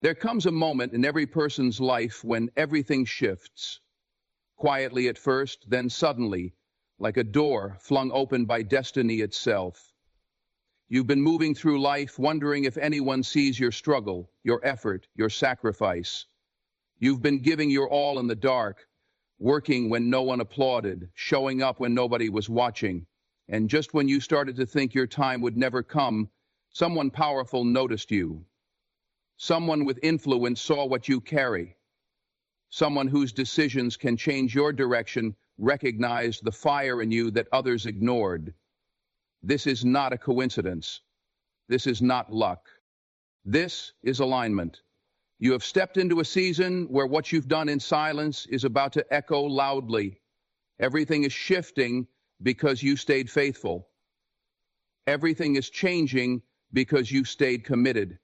There comes a moment in every person's life when everything shifts. Quietly at first, then suddenly, like a door flung open by destiny itself. You've been moving through life wondering if anyone sees your struggle, your effort, your sacrifice. You've been giving your all in the dark, working when no one applauded, showing up when nobody was watching. And just when you started to think your time would never come, someone powerful noticed you. Someone with influence saw what you carry. Someone whose decisions can change your direction recognized the fire in you that others ignored. This is not a coincidence. This is not luck. This is alignment. You have stepped into a season where what you've done in silence is about to echo loudly. Everything is shifting because you stayed faithful. Everything is changing because you stayed committed.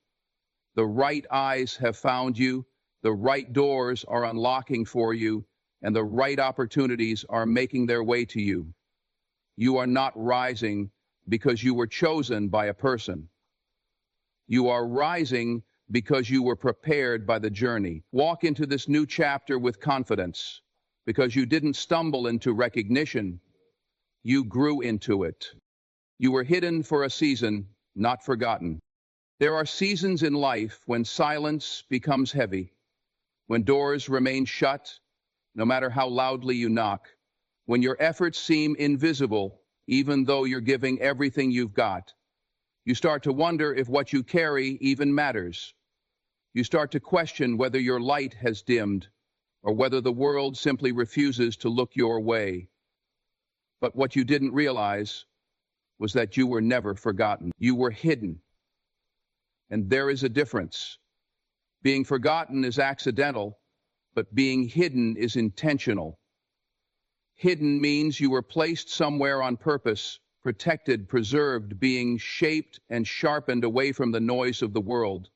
The right eyes have found you, the right doors are unlocking for you, and the right opportunities are making their way to you. You are not rising because you were chosen by a person. You are rising because you were prepared by the journey. Walk into this new chapter with confidence, because you didn't stumble into recognition, you grew into it. You were hidden for a season, not forgotten. There are seasons in life when silence becomes heavy, when doors remain shut, no matter how loudly you knock, when your efforts seem invisible, even though you're giving everything you've got. You start to wonder if what you carry even matters. You start to question whether your light has dimmed, or whether the world simply refuses to look your way. But what you didn't realize was that you were never forgotten. You were hidden. And there is a difference. Being forgotten is accidental, but being hidden is intentional. Hidden means you were placed somewhere on purpose, protected, preserved, being shaped and sharpened away from the noise of the world.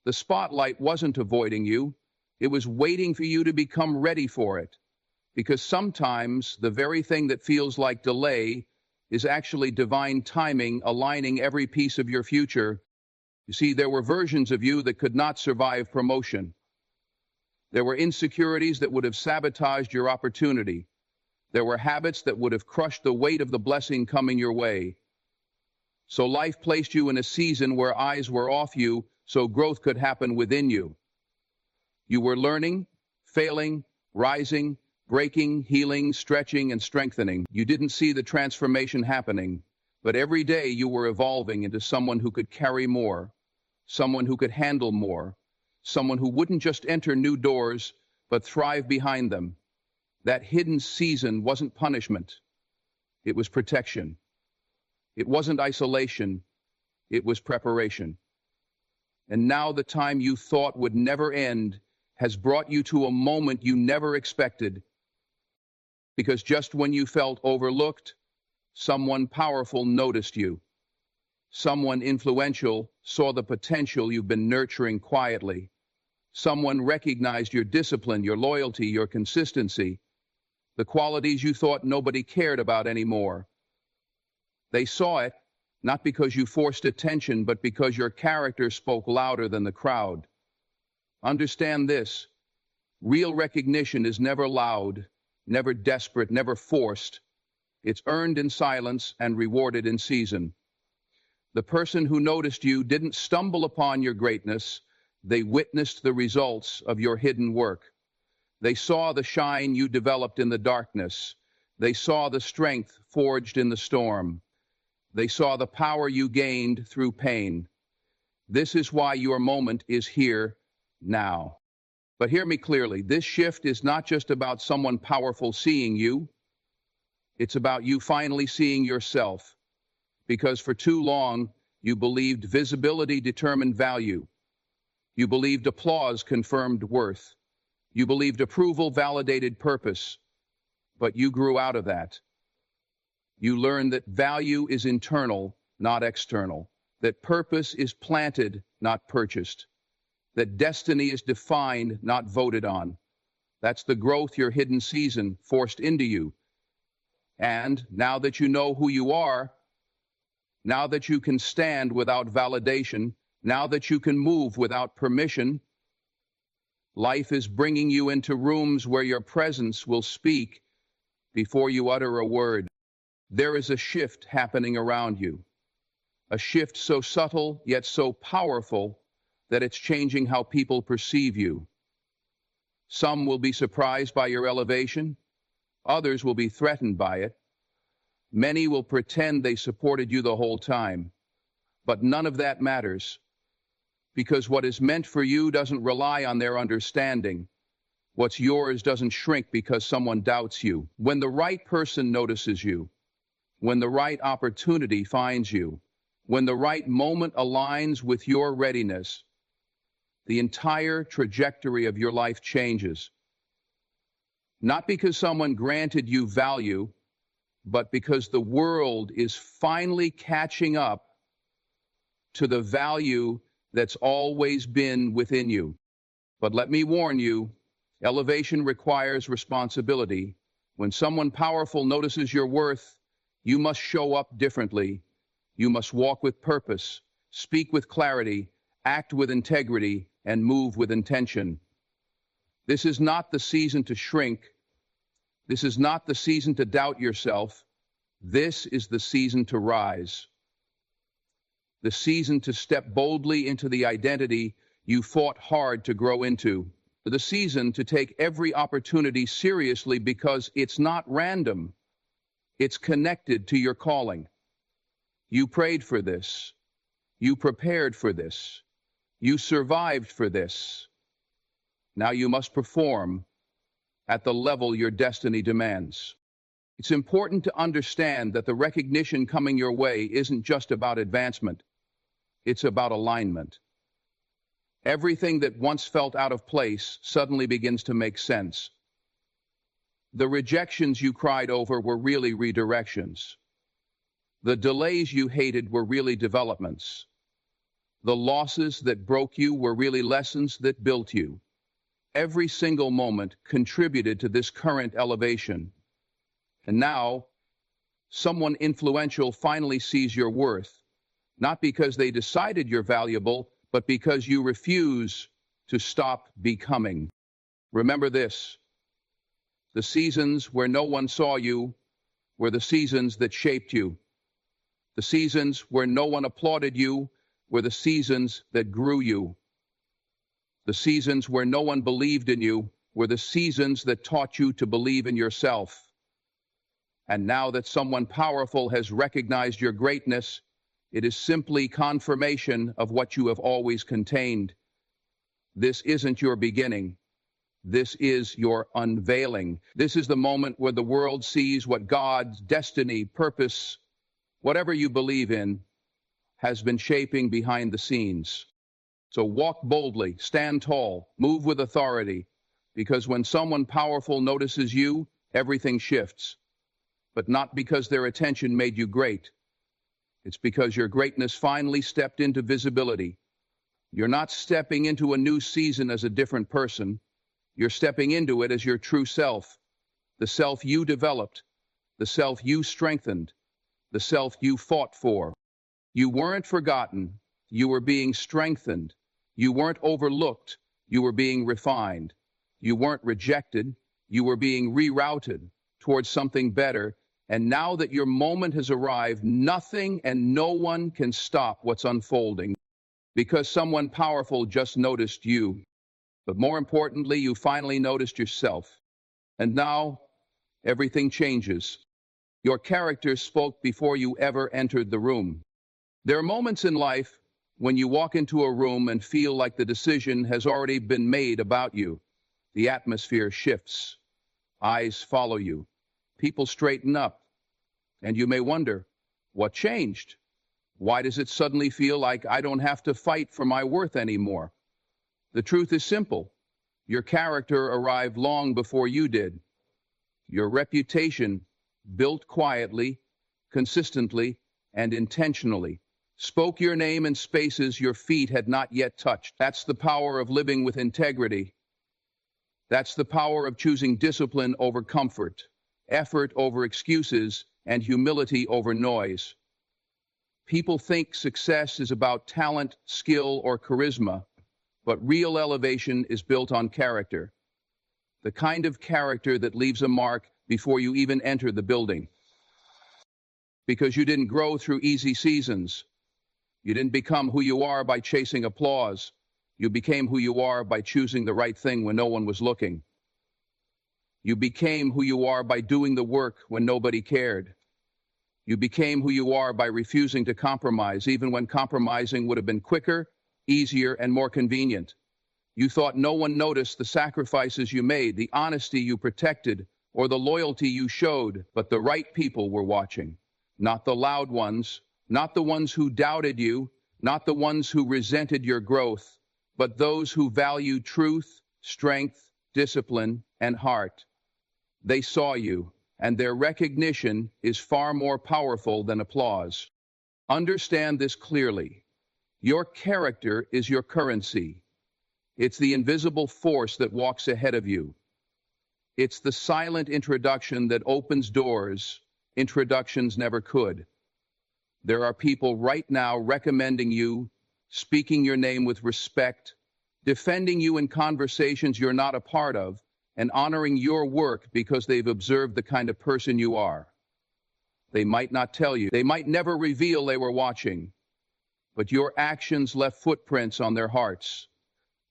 The spotlight wasn't avoiding you. It was waiting for you to become ready for it. Because sometimes the very thing that feels like delay is actually divine timing, aligning every piece of your future. You see, there were versions of you that could not survive promotion. There were insecurities that would have sabotaged your opportunity. There were habits that would have crushed the weight of the blessing coming your way. So life placed you in a season where eyes were off you, so growth could happen within you. You were learning, failing, rising, breaking, healing, stretching, and strengthening. You didn't see the transformation happening, but every day you were evolving into someone who could carry more, someone who could handle more, someone who wouldn't just enter new doors, but thrive behind them. That hidden season wasn't punishment. It was protection. It wasn't isolation. It was preparation. And now the time you thought would never end has brought you to a moment you never expected. Because just when you felt overlooked, someone powerful noticed you. Someone influential saw the potential you've been nurturing quietly. Someone recognized your discipline, your loyalty, your consistency, the qualities you thought nobody cared about anymore. They saw it, not because you forced attention, but because your character spoke louder than the crowd. Understand this: real recognition is never loud, never desperate, never forced. It's earned in silence and rewarded in season. The person who noticed you didn't stumble upon your greatness. They witnessed the results of your hidden work. They saw the shine you developed in the darkness. They saw the strength forged in the storm. They saw the power you gained through pain. This is why your moment is here now. But hear me clearly, this shift is not just about someone powerful seeing you. It's about you finally seeing yourself. Because for too long, you believed visibility determined value. You believed applause confirmed worth. You believed approval validated purpose. But you grew out of that. You learned that value is internal, not external. That purpose is planted, not purchased. That destiny is defined, not voted on. That's the growth your hidden season forced into you. And now that you know who you are, now that you can stand without validation, Now that you can move without permission, life is bringing you into rooms where your presence will speak before you utter a word. There is a shift happening around you, a shift so subtle yet so powerful that it's changing how people perceive you. Some will be surprised by your elevation, others will be threatened by it. Many will pretend they supported you the whole time, but none of that matters, because what is meant for you doesn't rely on their understanding. What's yours doesn't shrink because someone doubts you. When the right person notices you, when the right opportunity finds you, when the right moment aligns with your readiness, the entire trajectory of your life changes. Not because someone granted you value, but because the world is finally catching up to the value that's always been within you. But let me warn you, elevation requires responsibility. When someone powerful notices your worth, you must show up differently. You must walk with purpose, speak with clarity, act with integrity, and move with intention. This is not the season to shrink. This is not the season to doubt yourself. This is the season to rise. The season to step boldly into the identity you fought hard to grow into. The season to take every opportunity seriously because it's not random. It's connected to your calling. You prayed for this. You prepared for this. You survived for this. Now you must perform at the level your destiny demands. It's important to understand that the recognition coming your way isn't just about advancement. It's about alignment. Everything that once felt out of place suddenly begins to make sense. The rejections you cried over were really redirections. The delays you hated were really developments. The losses that broke you were really lessons that built you. Every single moment contributed to this current elevation. And now, someone influential finally sees your worth, not because they decided you're valuable, but because you refuse to stop becoming. Remember this: the seasons where no one saw you were the seasons that shaped you. The seasons where no one applauded you were the seasons that grew you. The seasons where no one believed in you were the seasons that taught you to believe in yourself. And now that someone powerful has recognized your greatness, it is simply confirmation of what you have always contained. This isn't your beginning. This is your unveiling. This is the moment where the world sees what God's destiny, purpose, whatever you believe in, has been shaping behind the scenes. So walk boldly, stand tall, move with authority, because when someone powerful notices you, everything shifts. But not because their attention made you great. It's because your greatness finally stepped into visibility. You're not stepping into a new season as a different person. You're stepping into it as your true self, the self you developed, the self you strengthened, the self you fought for. You weren't forgotten. You were being strengthened. You weren't overlooked. You were being refined. You weren't rejected. You were being rerouted towards something better. And now that your moment has arrived, nothing and no one can stop what's unfolding, because someone powerful just noticed you. But more importantly, you finally noticed yourself. And now everything changes. Your character spoke before you ever entered the room. There are moments in life when you walk into a room and feel like the decision has already been made about you. The atmosphere shifts. Eyes follow you. People straighten up. And you may wonder, what changed? Why does it suddenly feel like I don't have to fight for my worth anymore? The truth is simple. Your character arrived long before you did. Your reputation, built quietly, consistently, and intentionally, spoke your name in spaces your feet had not yet touched. That's the power of living with integrity. That's the power of choosing discipline over comfort, effort over excuses, and humility over noise. People think success is about talent, skill, or charisma, but real elevation is built on character. The kind of character that leaves a mark before you even enter the building. Because you didn't grow through easy seasons. You didn't become who you are by chasing applause. You became who you are by choosing the right thing when no one was looking. You became who you are by doing the work when nobody cared. You became who you are by refusing to compromise, even when compromising would have been quicker, easier, and more convenient. You thought no one noticed the sacrifices you made, the honesty you protected, or the loyalty you showed, but the right people were watching. Not the loud ones, not the ones who doubted you, not the ones who resented your growth, but those who valued truth, strength, discipline, and heart. They saw you, and their recognition is far more powerful than applause. Understand this clearly. Your character is your currency. It's the invisible force that walks ahead of you. It's the silent introduction that opens doors introductions never could. There are people right now recommending you, speaking your name with respect, defending you in conversations you're not a part of, and honoring your work because they've observed the kind of person you are. They might not tell you, they might never reveal they were watching, but your actions left footprints on their hearts.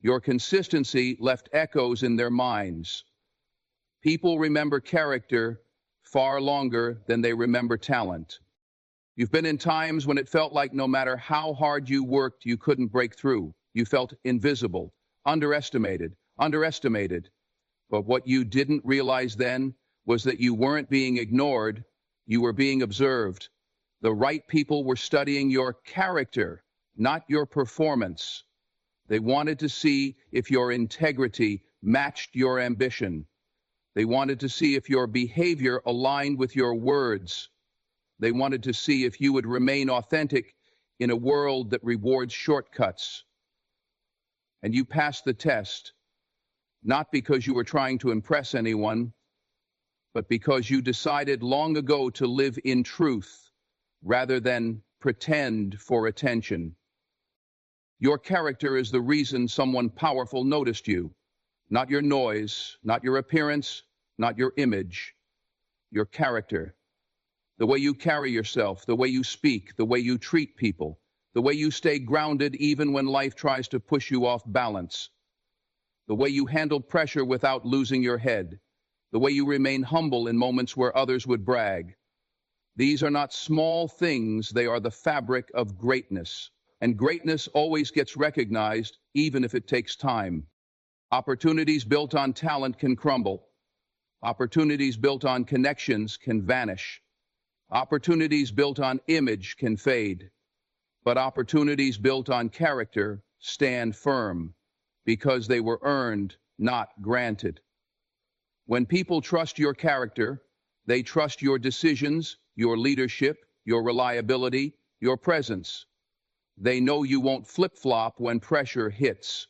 Your consistency left echoes in their minds. People remember character far longer than they remember talent. You've been in times when it felt like no matter how hard you worked, you couldn't break through. You felt invisible, underestimated. But what you didn't realize then was that you weren't being ignored, you were being observed. The right people were studying your character, not your performance. They wanted to see if your integrity matched your ambition. They wanted to see if your behavior aligned with your words. They wanted to see if you would remain authentic in a world that rewards shortcuts. And you passed the test, not because you were trying to impress anyone, but because you decided long ago to live in truth rather than pretend for attention. Your character is the reason someone powerful noticed you. Not your noise, not your appearance, not your image, your character. The way you carry yourself, the way you speak, the way you treat people, the way you stay grounded even when life tries to push you off balance, the way you handle pressure without losing your head, the way you remain humble in moments where others would brag. These are not small things, they are the fabric of greatness. And greatness always gets recognized, even if it takes time. Opportunities built on talent can crumble. Opportunities built on connections can vanish. Opportunities built on image can fade. But opportunities built on character stand firm because they were earned, not granted. When people trust your character, they trust your decisions, your leadership, your reliability, your presence. They know you won't flip-flop when pressure hits.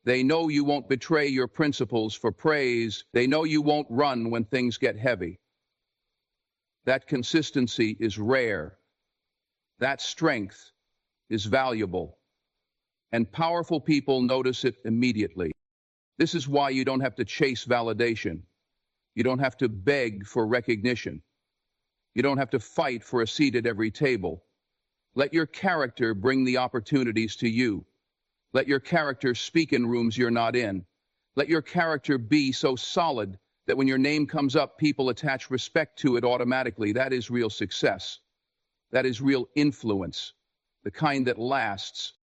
They know you won't betray your principles for praise. They know you won't run when things get heavy. That consistency is rare. That strength is valuable. And powerful people notice it immediately. This is why you don't have to chase validation. You don't have to beg for recognition. You don't have to fight for a seat at every table. Let your character bring the opportunities to you. Let your character speak in rooms you're not in. Let your character be so solid that when your name comes up, people attach respect to it automatically. That is real success. That is real influence, the kind that lasts.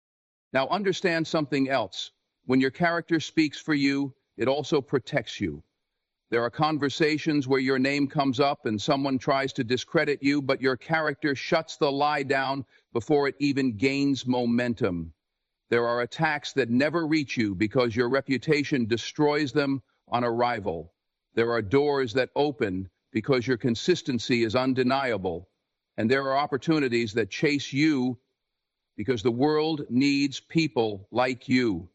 Now understand something else. When your character speaks for you, it also protects you. There are conversations where your name comes up and someone tries to discredit you, but your character shuts the lie down before it even gains momentum. There are attacks that never reach you because your reputation destroys them on arrival. There are doors that open because your consistency is undeniable. And there are opportunities that chase you because the world needs people like you.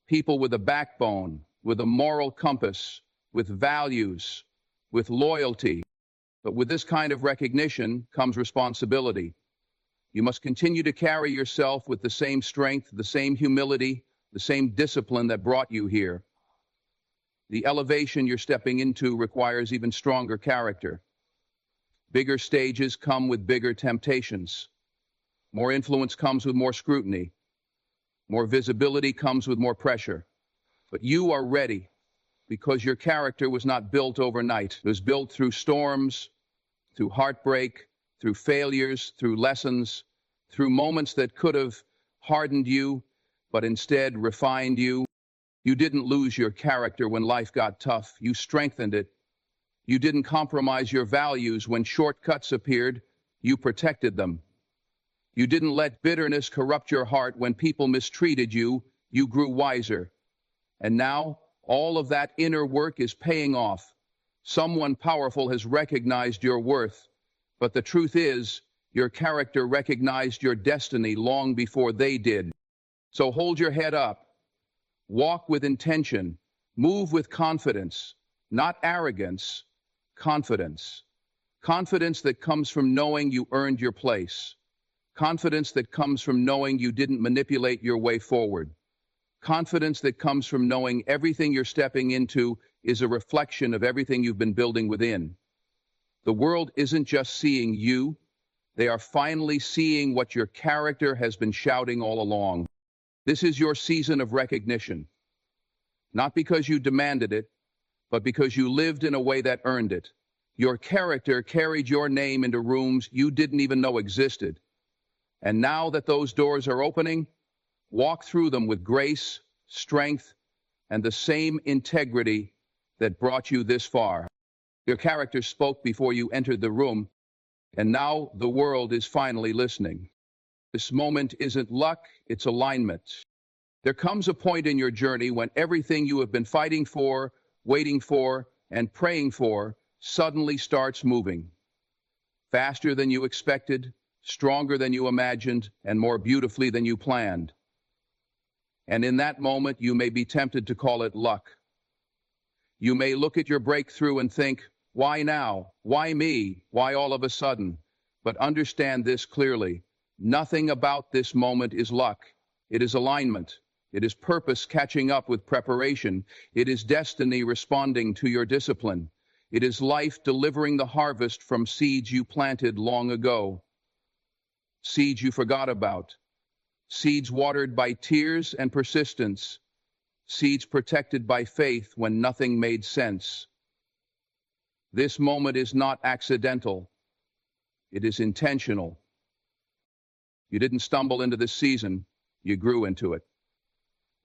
People with a backbone, with a moral compass, with values, with loyalty. But with this kind of recognition comes responsibility. You must continue to carry yourself with the same strength, the same humility, the same discipline that brought you here. The elevation you're stepping into requires even stronger character. Bigger stages come with bigger temptations. More influence comes with more scrutiny. More visibility comes with more pressure. But you are ready because your character was not built overnight. It was built through storms, through heartbreak, through failures, through lessons, through moments that could have hardened you, but instead refined you. You didn't lose your character when life got tough. You strengthened it. You didn't compromise your values when shortcuts appeared. You protected them. You didn't let bitterness corrupt your heart when people mistreated you. You grew wiser. And now, all of that inner work is paying off. Someone powerful has recognized your worth. But the truth is, your character recognized your destiny long before they did. So hold your head up. Walk with intention. Move with confidence. Not arrogance, confidence. Confidence that comes from knowing you earned your place. Confidence that comes from knowing you didn't manipulate your way forward. Confidence that comes from knowing everything you're stepping into is a reflection of everything you've been building within. The world isn't just seeing you, they are finally seeing what your character has been shouting all along. This is your season of recognition. Not because you demanded it, but because you lived in a way that earned it. Your character carried your name into rooms you didn't even know existed. And now that those doors are opening, walk through them with grace, strength, and the same integrity that brought you this far. Your character spoke before you entered the room, and now the world is finally listening. This moment isn't luck, it's alignment. There comes a point in your journey when everything you have been fighting for, waiting for, and praying for suddenly starts moving. Faster than you expected, stronger than you imagined, and more beautifully than you planned. And in that moment, you may be tempted to call it luck. You may look at your breakthrough and think, why now? Why me? Why all of a sudden? But understand this clearly. Nothing about this moment is luck. It is alignment. It is purpose catching up with preparation. It is destiny responding to your discipline. It is life delivering the harvest from seeds you planted long ago. Seeds you forgot about. Seeds watered by tears and persistence. Seeds protected by faith when nothing made sense. This moment is not accidental. It is intentional. You didn't stumble into this season. You grew into it.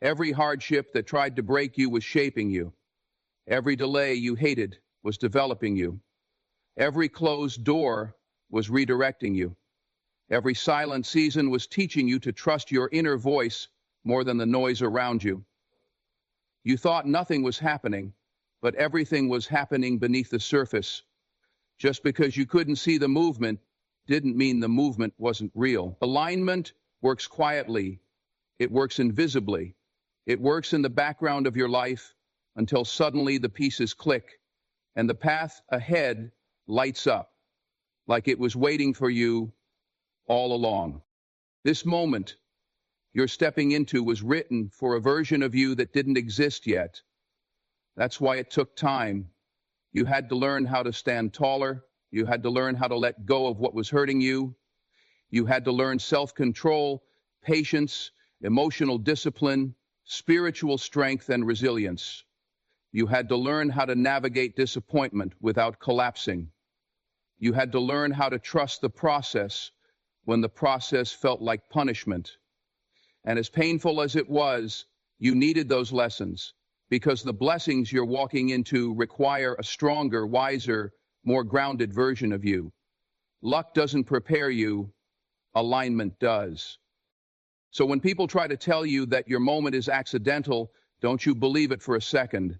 Every hardship that tried to break you was shaping you. Every delay you hated was developing you. Every closed door was redirecting you. Every silent season was teaching you to trust your inner voice more than the noise around you. You thought nothing was happening, but everything was happening beneath the surface. Just because you couldn't see the movement didn't mean the movement wasn't real. Alignment works quietly. It works invisibly. It works in the background of your life until suddenly the pieces click and the path ahead lights up like it was waiting for you all along. This moment you're stepping into was written for a version of you that didn't exist yet. That's why it took time. You had to learn how to stand taller. You had to learn how to let go of what was hurting you. You had to learn self-control, patience, emotional discipline, spiritual strength, and resilience. You had to learn how to navigate disappointment without collapsing. You had to learn how to trust the process when the process felt like punishment. And as painful as it was, you needed those lessons because the blessings you're walking into require a stronger, wiser, more grounded version of you. Luck doesn't prepare you, alignment does. So when people try to tell you that your moment is accidental, don't you believe it for a second.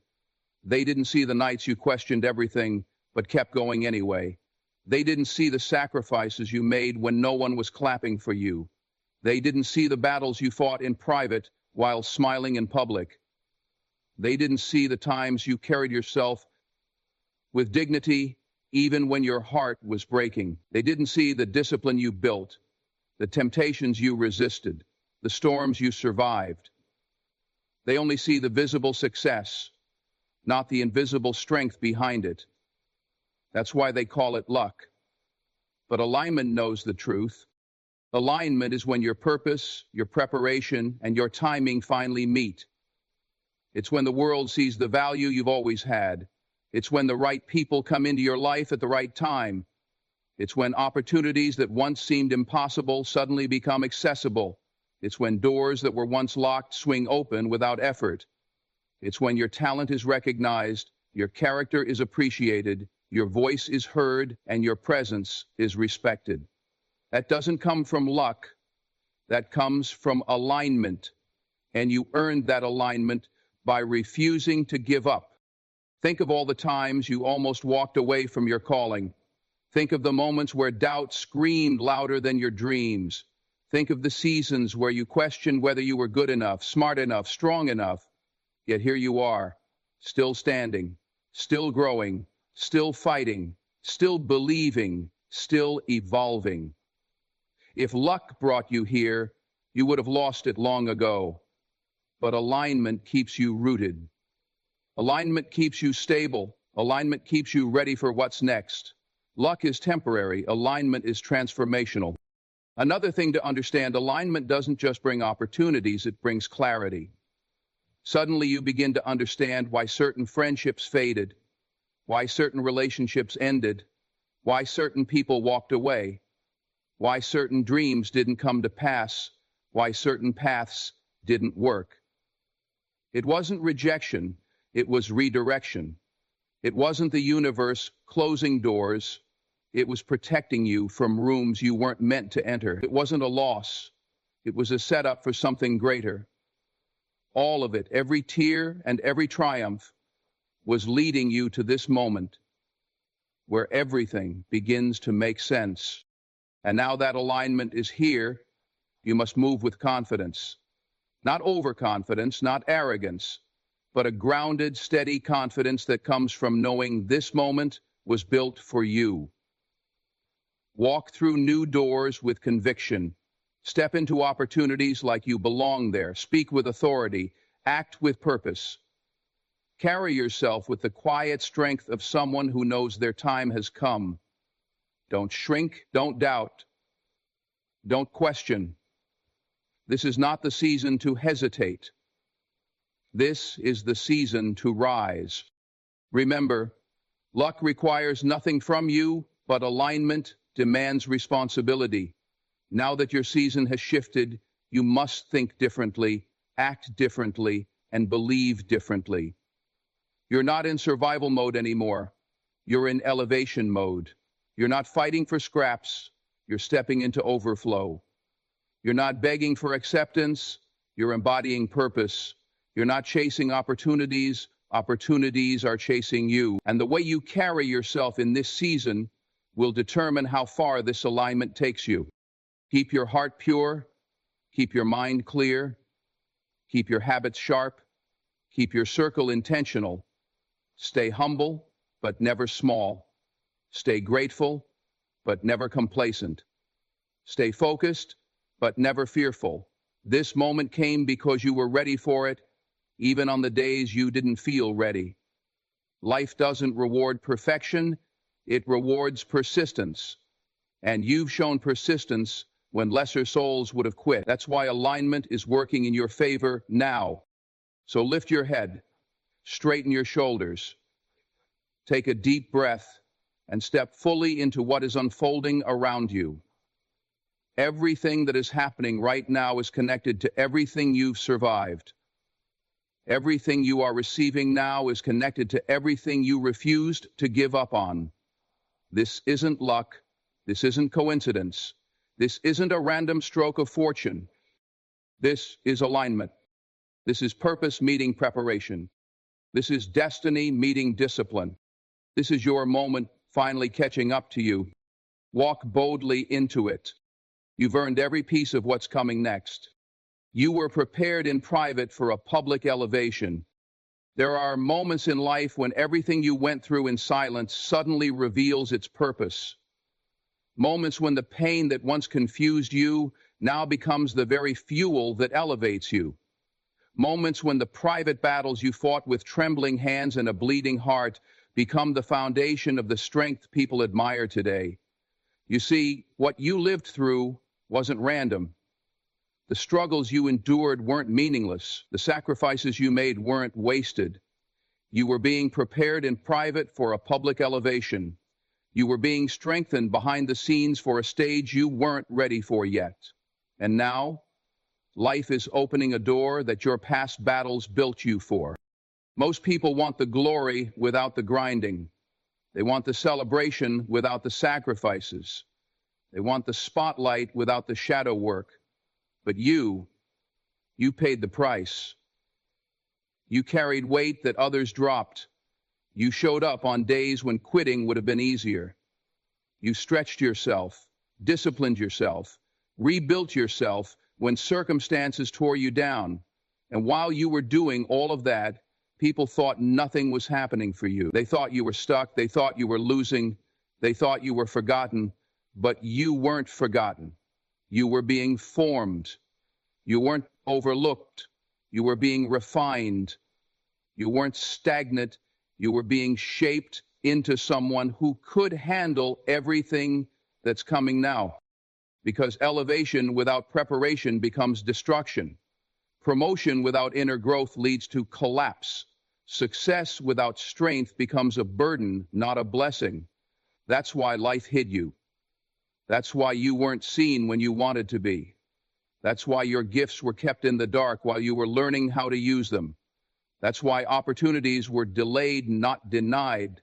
They didn't see the nights you questioned everything, but kept going anyway. They didn't see the sacrifices you made when no one was clapping for you. They didn't see the battles you fought in private while smiling in public. They didn't see the times you carried yourself with dignity, even when your heart was breaking. They didn't see the discipline you built, the temptations you resisted, the storms you survived. They only see the visible success, not the invisible strength behind it. That's why they call it luck. But alignment knows the truth. Alignment is when your purpose, your preparation, and your timing finally meet. It's when the world sees the value you've always had. It's when the right people come into your life at the right time. It's when opportunities that once seemed impossible suddenly become accessible. It's when doors that were once locked swing open without effort. It's when your talent is recognized, your character is appreciated, your voice is heard, and your presence is respected. That doesn't come from luck. That comes from alignment. And you earned that alignment by refusing to give up. Think of all the times you almost walked away from your calling. Think of the moments where doubt screamed louder than your dreams. Think of the seasons where you questioned whether you were good enough, smart enough, strong enough. Yet here you are, still standing, still growing, still fighting, still believing, still evolving. If luck brought you here, you would have lost it long ago. But alignment keeps you rooted. Alignment keeps you stable. Alignment keeps you ready for what's next. Luck is temporary. Alignment is transformational. Another thing to understand, alignment doesn't just bring opportunities, it brings clarity. Suddenly you begin to understand why certain friendships faded, why certain relationships ended, why certain people walked away, why certain dreams didn't come to pass, why certain paths didn't work. It wasn't rejection, it was redirection. It wasn't the universe closing doors, it was protecting you from rooms you weren't meant to enter. It wasn't a loss, it was a setup for something greater. All of it, every tear and every triumph, was leading you to this moment where everything begins to make sense. And now that alignment is here, you must move with confidence. Not overconfidence, not arrogance, but a grounded, steady confidence that comes from knowing this moment was built for you. Walk through new doors with conviction. Step into opportunities like you belong there. Speak with authority. Act with purpose. Carry yourself with the quiet strength of someone who knows their time has come. Don't shrink, don't doubt, don't question. This is not the season to hesitate. This is the season to rise. Remember, luck requires nothing from you, but alignment demands responsibility. Now that your season has shifted, you must think differently, act differently, and believe differently. You're not in survival mode anymore. You're in elevation mode. You're not fighting for scraps. You're stepping into overflow. You're not begging for acceptance. You're embodying purpose. You're not chasing opportunities. Opportunities are chasing you. And the way you carry yourself in this season will determine how far this alignment takes you. Keep your heart pure. Keep your mind clear. Keep your habits sharp. Keep your circle intentional. Stay humble, but never small. Stay grateful, but never complacent. Stay focused, but never fearful. This moment came because you were ready for it, even on the days you didn't feel ready. Life doesn't reward perfection, it rewards persistence. And you've shown persistence when lesser souls would have quit. That's why alignment is working in your favor now. So lift your head, straighten your shoulders, take a deep breath, and step fully into what is unfolding around you. Everything that is happening right now is connected to everything you've survived. Everything you are receiving now is connected to everything you refused to give up on. This isn't luck. This isn't coincidence. This isn't a random stroke of fortune. This is alignment. This is purpose meeting preparation. This is destiny meeting discipline. This is your moment finally catching up to you. Walk boldly into it. You've earned every piece of what's coming next. You were prepared in private for a public elevation. There are moments in life when everything you went through in silence suddenly reveals its purpose. Moments when the pain that once confused you now becomes the very fuel that elevates you. Moments when the private battles you fought with trembling hands and a bleeding heart become the foundation of the strength people admire today. You see, what you lived through wasn't random. The struggles you endured weren't meaningless. The sacrifices you made weren't wasted. You were being prepared in private for a public elevation. You were being strengthened behind the scenes for a stage you weren't ready for yet. And now, life is opening a door that your past battles built you for. Most people want the glory without the grinding. They want the celebration without the sacrifices. They want the spotlight without the shadow work. But you paid the price. You carried weight that others dropped. You showed up on days when quitting would have been easier. You stretched yourself, disciplined yourself, rebuilt yourself when circumstances tore you down. And while you were doing all of that, people thought nothing was happening for you. They thought you were stuck. They thought you were losing. They thought you were forgotten. But you weren't forgotten. You were being formed. You weren't overlooked. You were being refined. You weren't stagnant. You were being shaped into someone who could handle everything that's coming now. Because elevation without preparation becomes destruction. Promotion without inner growth leads to collapse. Success without strength becomes a burden, not a blessing. That's why life hid you. That's why you weren't seen when you wanted to be. That's why your gifts were kept in the dark while you were learning how to use them. That's why opportunities were delayed, not denied,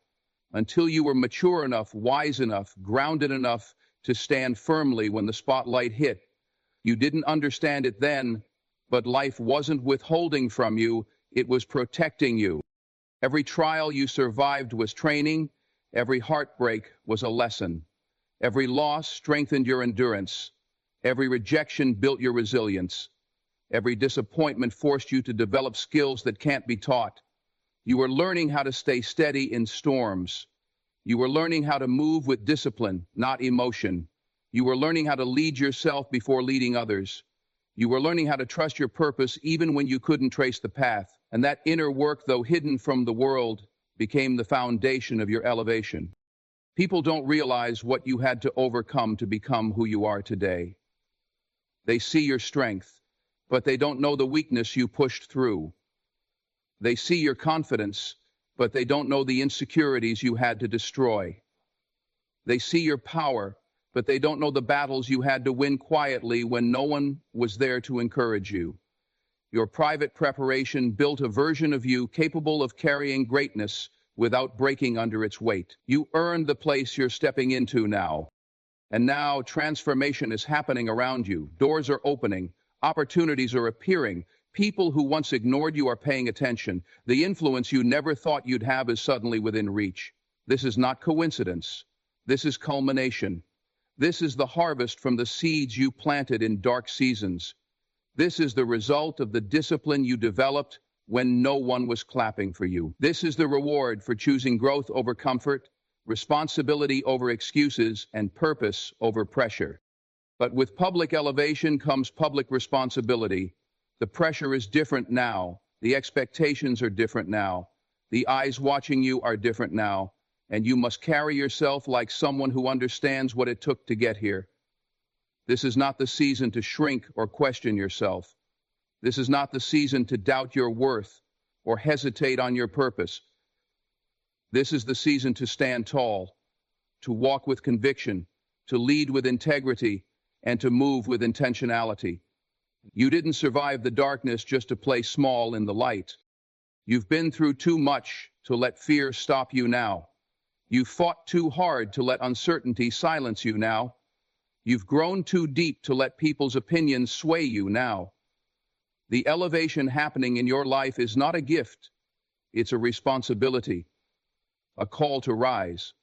until you were mature enough, wise enough, grounded enough to stand firmly when the spotlight hit. You didn't understand it then, but life wasn't withholding from you, it was protecting you. Every trial you survived was training, every heartbreak was a lesson. Every loss strengthened your endurance. Every rejection built your resilience. Every disappointment forced you to develop skills that can't be taught. You were learning how to stay steady in storms. You were learning how to move with discipline, not emotion. You were learning how to lead yourself before leading others. You were learning how to trust your purpose even when you couldn't trace the path. And that inner work, though hidden from the world, became the foundation of your elevation. People don't realize what you had to overcome to become who you are today. They see your strength, but they don't know the weakness you pushed through. They see your confidence, but they don't know the insecurities you had to destroy. They see your power, but they don't know the battles you had to win quietly when no one was there to encourage you. Your private preparation built a version of you capable of carrying greatness without breaking under its weight. You earned the place you're stepping into now. And now transformation is happening around you. Doors are opening. Opportunities are appearing. People who once ignored you are paying attention. The influence you never thought you'd have is suddenly within reach. This is not coincidence. This is culmination. This is the harvest from the seeds you planted in dark seasons. This is the result of the discipline you developed when no one was clapping for you. This is the reward for choosing growth over comfort, responsibility over excuses, and purpose over pressure. But with public elevation comes public responsibility. The pressure is different now. The expectations are different now. The eyes watching you are different now. And you must carry yourself like someone who understands what it took to get here. This is not the season to shrink or question yourself. This is not the season to doubt your worth or hesitate on your purpose. This is the season to stand tall, to walk with conviction, to lead with integrity, and to move with intentionality. You didn't survive the darkness just to play small in the light. You've been through too much to let fear stop you now. You've fought too hard to let uncertainty silence you now. You've grown too deep to let people's opinions sway you now. The elevation happening in your life is not a gift. It's a responsibility, a call to rise,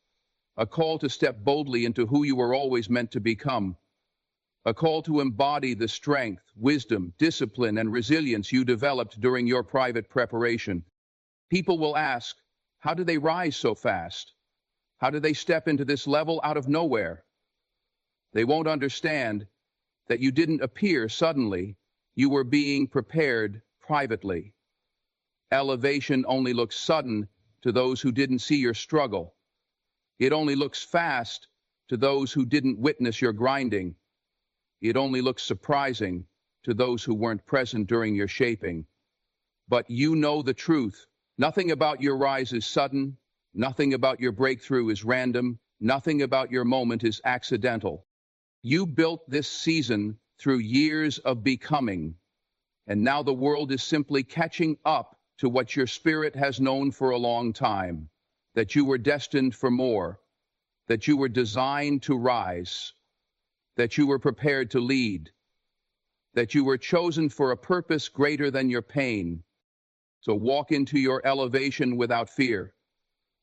a call to step boldly into who you were always meant to become, a call to embody the strength, wisdom, discipline, and resilience you developed during your private preparation. People will ask, how do they rise so fast? How do they step into this level out of nowhere? They won't understand that you didn't appear suddenly. You were being prepared privately. Elevation only looks sudden to those who didn't see your struggle. It only looks fast to those who didn't witness your grinding. It only looks surprising to those who weren't present during your shaping. But you know the truth. Nothing about your rise is sudden. Nothing about your breakthrough is random. Nothing about your moment is accidental. You built this season through years of becoming, and now the world is simply catching up to what your spirit has known for a long time, that you were destined for more, that you were designed to rise, that you were prepared to lead, that you were chosen for a purpose greater than your pain. So walk into your elevation without fear.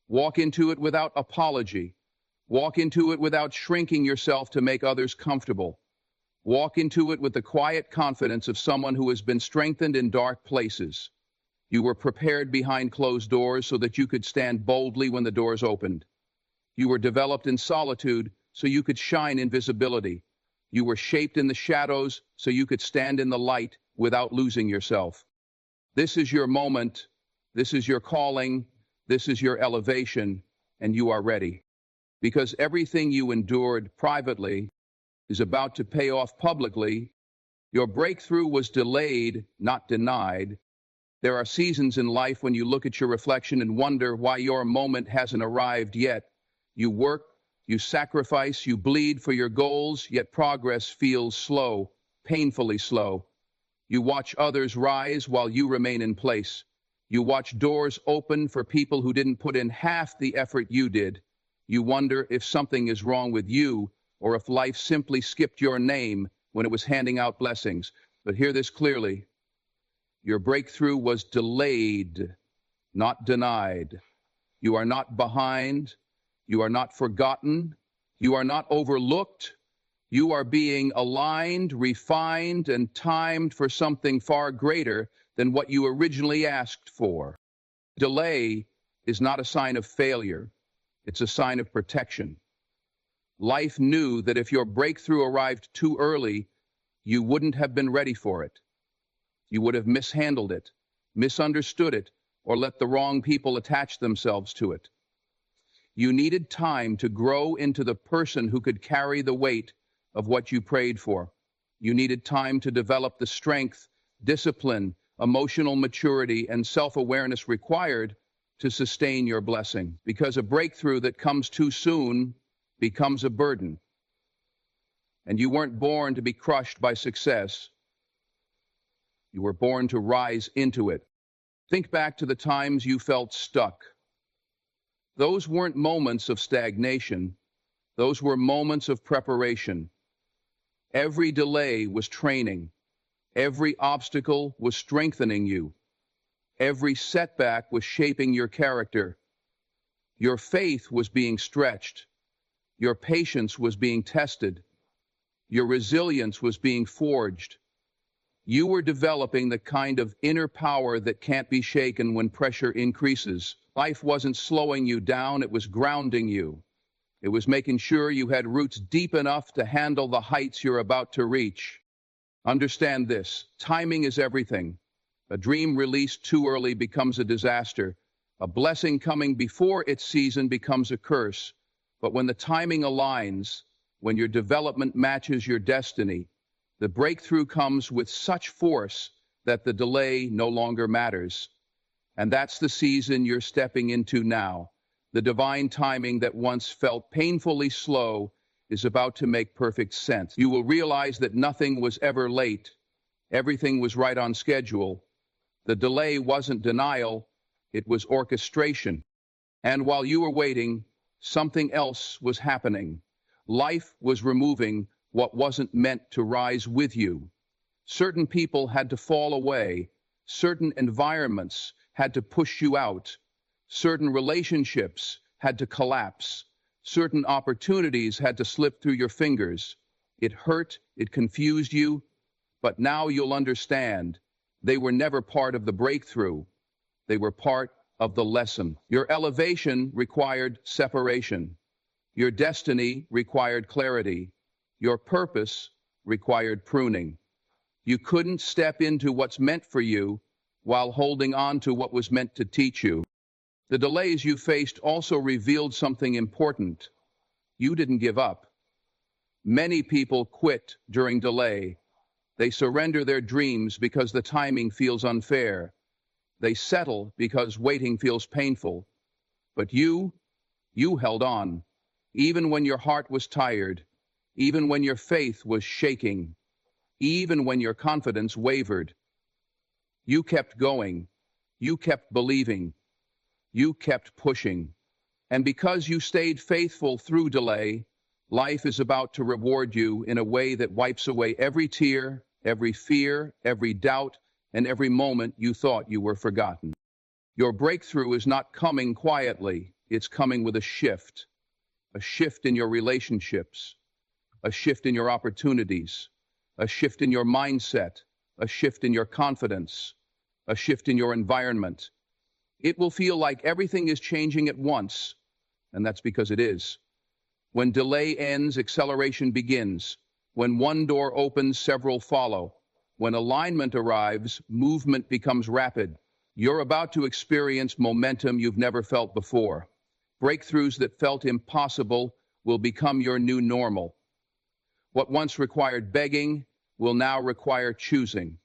Walk into it without apology. Walk into it without shrinking yourself to make others comfortable. Walk into it with the quiet confidence of someone who has been strengthened in dark places. You were prepared behind closed doors so that you could stand boldly when the doors opened. You were developed in solitude so you could shine in visibility. You were shaped in the shadows so you could stand in the light without losing yourself. This is your moment. This is your calling. This is your elevation, and you are ready. Because everything you endured privately is about to pay off publicly. Your breakthrough was delayed, not denied. There are seasons in life when you look at your reflection and wonder why your moment hasn't arrived yet. You work, you sacrifice, you bleed for your goals, yet progress feels slow, painfully slow. You watch others rise while you remain in place. You watch doors open for people who didn't put in half the effort you did. You wonder if something is wrong with you or if life simply skipped your name when it was handing out blessings. But hear this clearly. Your breakthrough was delayed, not denied. You are not behind. You are not forgotten. You are not overlooked. You are being aligned, refined, and timed for something far greater than what you originally asked for. Delay is not a sign of failure. It's a sign of protection. Life knew that if your breakthrough arrived too early, you wouldn't have been ready for it. You would have mishandled it, misunderstood it, or let the wrong people attach themselves to it. You needed time to grow into the person who could carry the weight of what you prayed for. You needed time to develop the strength, discipline, emotional maturity, and self-awareness required to sustain your blessing. Because a breakthrough that comes too soon becomes a burden. And you weren't born to be crushed by success. You were born to rise into it. Think back to the times you felt stuck. Those weren't moments of stagnation. Those were moments of preparation. Every delay was training. Every obstacle was strengthening you. Every setback was shaping your character. Your faith was being stretched. Your patience was being tested. Your resilience was being forged. You were developing the kind of inner power that can't be shaken when pressure increases. Life wasn't slowing you down, it was grounding you. It was making sure you had roots deep enough to handle the heights you're about to reach. Understand this, timing is everything. A dream released too early becomes a disaster. A blessing coming before its season becomes a curse. But when the timing aligns, when your development matches your destiny, the breakthrough comes with such force that the delay no longer matters. And that's the season you're stepping into now. The divine timing that once felt painfully slow is about to make perfect sense. You will realize that nothing was ever late. Everything was right on schedule. The delay wasn't denial, it was orchestration. And while you were waiting, something else was happening. Life was removing what wasn't meant to rise with you. Certain people had to fall away. Certain environments had to push you out. Certain relationships had to collapse. Certain opportunities had to slip through your fingers. It hurt, it confused you, but now you'll understand. They were never part of the breakthrough. They were part of the lesson. Your elevation required separation. Your destiny required clarity. Your purpose required pruning. You couldn't step into what's meant for you while holding on to what was meant to teach you. The delays you faced also revealed something important. You didn't give up. Many people quit during delay. They surrender their dreams because the timing feels unfair. They settle because waiting feels painful. But you held on, even when your heart was tired, even when your faith was shaking, even when your confidence wavered. You kept going. You kept believing. You kept pushing. And because you stayed faithful through delay, life is about to reward you in a way that wipes away every tear, every fear, every doubt, and every moment you thought you were forgotten. Your breakthrough is not coming quietly. It's coming with a shift in your relationships, a shift in your opportunities, a shift in your mindset, a shift in your confidence, a shift in your environment. It will feel like everything is changing at once, and that's because it is. When delay ends, acceleration begins. When one door opens, several follow. When alignment arrives, movement becomes rapid. You're about to experience momentum you've never felt before. Breakthroughs that felt impossible will become your new normal. What once required begging will now require choosing.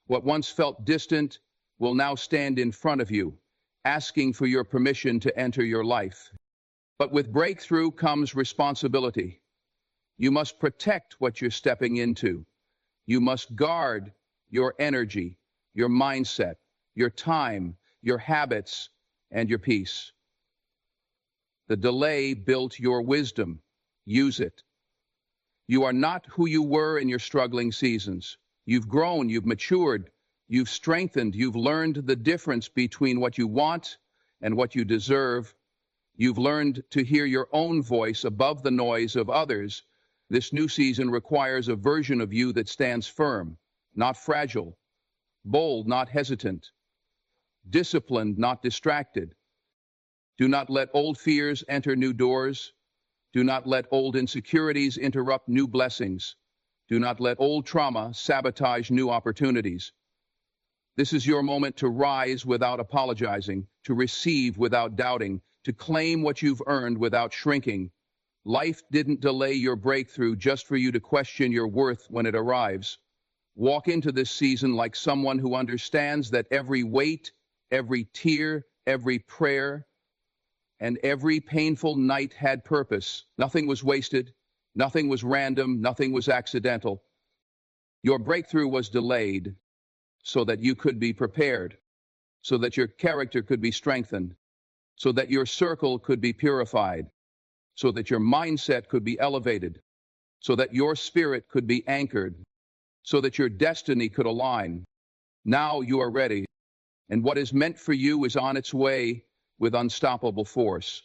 What once felt distant will now stand in front of you, asking for your permission to enter your life. But with breakthrough comes responsibility. You must protect what you're stepping into. You must guard your energy, your mindset, your time, your habits, and your peace. The delay built your wisdom. Use it. You are not who you were in your struggling seasons. You've grown, you've matured, you've strengthened, you've learned the difference between what you want and what you deserve. You've learned to hear your own voice above the noise of others. This new season requires a version of you that stands firm, not fragile, bold, not hesitant, disciplined, not distracted. Do not let old fears enter new doors. Do not let old insecurities interrupt new blessings. Do not let old trauma sabotage new opportunities. This is your moment to rise without apologizing, to receive without doubting, to claim what you've earned without shrinking. Life didn't delay your breakthrough just for you to question your worth when it arrives. Walk into this season like someone who understands that every weight, every tear, every prayer, and every painful night had purpose. Nothing was wasted, nothing was random, nothing was accidental. Your breakthrough was delayed so that you could be prepared, so that your character could be strengthened, so that your circle could be purified, so that your mindset could be elevated, so that your spirit could be anchored, so that your destiny could align. Now you are ready, and what is meant for you is on its way with unstoppable force.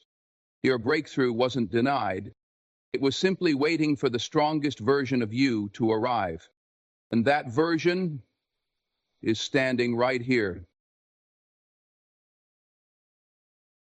Your breakthrough wasn't denied. It was simply waiting for the strongest version of you to arrive. And that version is standing right here.